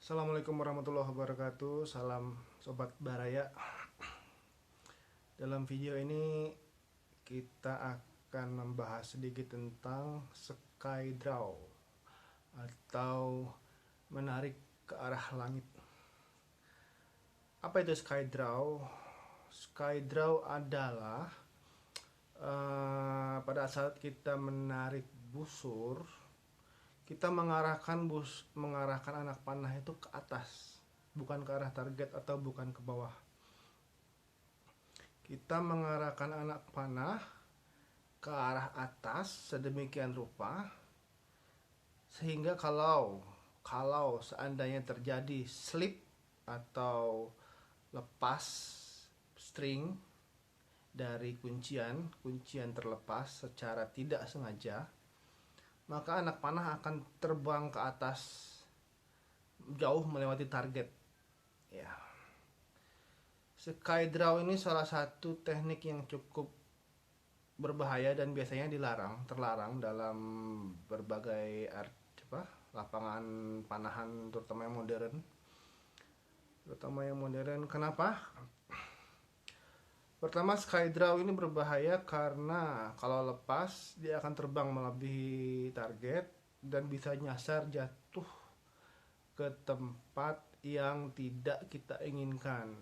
Assalamualaikum warahmatullahi wabarakatuh. Salam Sobat Baraya. Dalam video ini kita akan membahas sedikit tentang skydraw atau menarik ke arah langit. Apa itu skydraw? Skydraw adalah pada saat kita menarik busur, kita mengarahkan anak panah itu ke atas, bukan ke arah target atau bukan ke bawah. Kita mengarahkan anak panah ke arah atas sedemikian rupa sehingga kalau seandainya terjadi slip atau lepas string dari kuncian terlepas secara tidak sengaja, maka anak panah akan terbang ke atas jauh melewati target. Ya. Skydraw ini salah satu teknik yang cukup berbahaya dan biasanya terlarang dalam berbagai lapangan panahan terutama yang modern. Kenapa? Pertama, skydraw ini berbahaya karena kalau lepas dia akan terbang melebihi target dan bisa nyasar jatuh ke tempat yang tidak kita inginkan.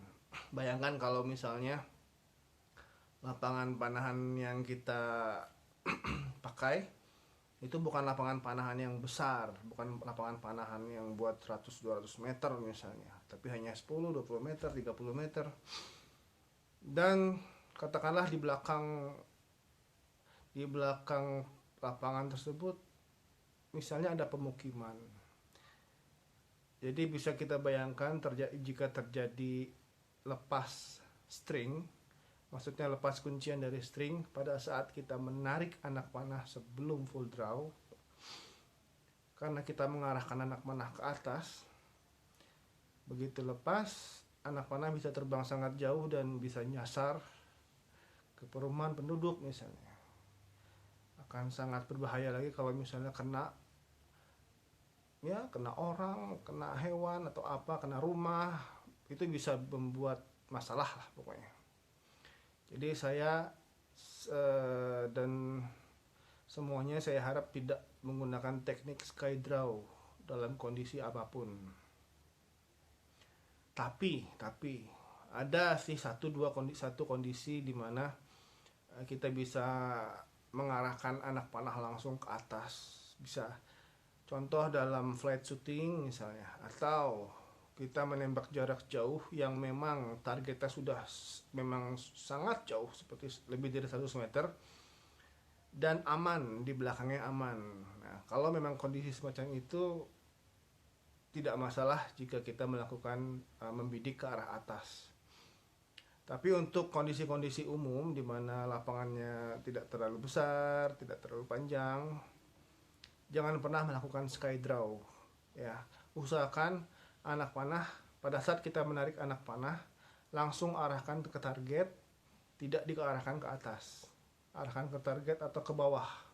Bayangkan kalau misalnya lapangan panahan yang kita pakai itu bukan lapangan panahan yang besar, bukan lapangan panahan yang buat 100-200 meter misalnya, tapi hanya 10-20 meter, 30 meter. Dan katakanlah di belakang lapangan tersebut misalnya ada pemukiman. Jadi bisa kita bayangkan jika terjadi lepas string, maksudnya lepas kuncian dari string pada saat kita menarik anak panah sebelum full draw, karena kita mengarahkan anak panah ke atas, begitu lepas anak panah bisa terbang sangat jauh dan bisa nyasar ke perumahan penduduk misalnya. Akan sangat berbahaya lagi kalau misalnya kena orang, kena hewan atau kena rumah, itu bisa membuat masalah lah pokoknya. Jadi saya dan semuanya saya harap tidak menggunakan teknik skydraw dalam kondisi apapun. Tapi ada sih satu kondisi di mana kita bisa mengarahkan anak panah langsung ke atas. Bisa contoh dalam flight shooting misalnya, atau kita menembak jarak jauh yang memang targetnya sudah memang sangat jauh, seperti lebih dari 100 meter dan aman, di belakangnya aman. Nah, kalau memang kondisi semacam itu tidak masalah jika kita melakukan membidik ke arah atas. Tapi untuk kondisi-kondisi umum di mana lapangannya tidak terlalu besar, tidak terlalu panjang, jangan pernah melakukan skydraw. Ya, usahakan anak panah pada saat kita menarik anak panah langsung arahkan ke target, tidak diarahkan ke atas. Arahkan ke target atau ke bawah.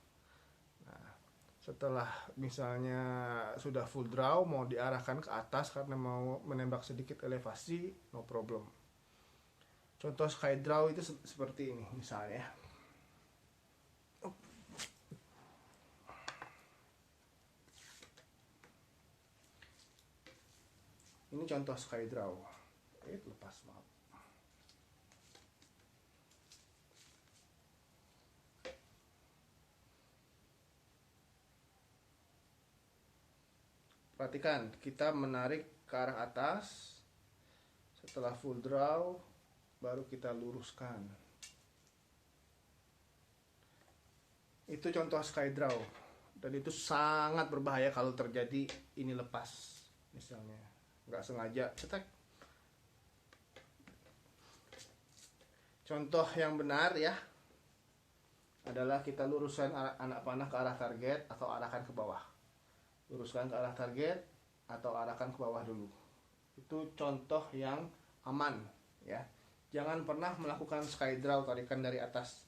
Setelah misalnya sudah full draw mau diarahkan ke atas karena mau menembak sedikit elevasi, no problem. Contoh skydraw itu seperti ini misalnya. Ini contoh skydraw. Lepas, maaf. Perhatikan, kita menarik ke arah atas. Setelah full draw, baru kita luruskan. Itu contoh skydraw. Dan itu sangat berbahaya kalau terjadi ini lepas. Misalnya, nggak sengaja, cetek. Contoh yang benar ya, adalah kita luruskan anak panah ke arah target atau arahkan ke bawah. Luruskan ke arah target atau arahkan ke bawah dulu. Itu contoh yang aman ya. Jangan pernah melakukan skydraw, tarikan dari atas.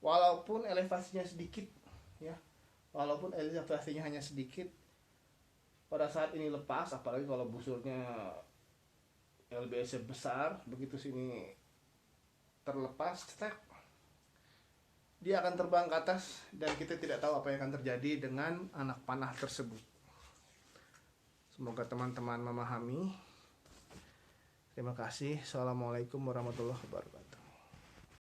Walaupun elevasinya sedikit ya. Walaupun elevasinya hanya sedikit, pada saat ini lepas, apalagi kalau busurnya LBS besar, begitu sini terlepas, cetek, dia akan terbang ke atas dan kita tidak tahu apa yang akan terjadi dengan anak panah tersebut. Semoga teman-teman memahami. Terima kasih. Assalamualaikum warahmatullahi wabarakatuh.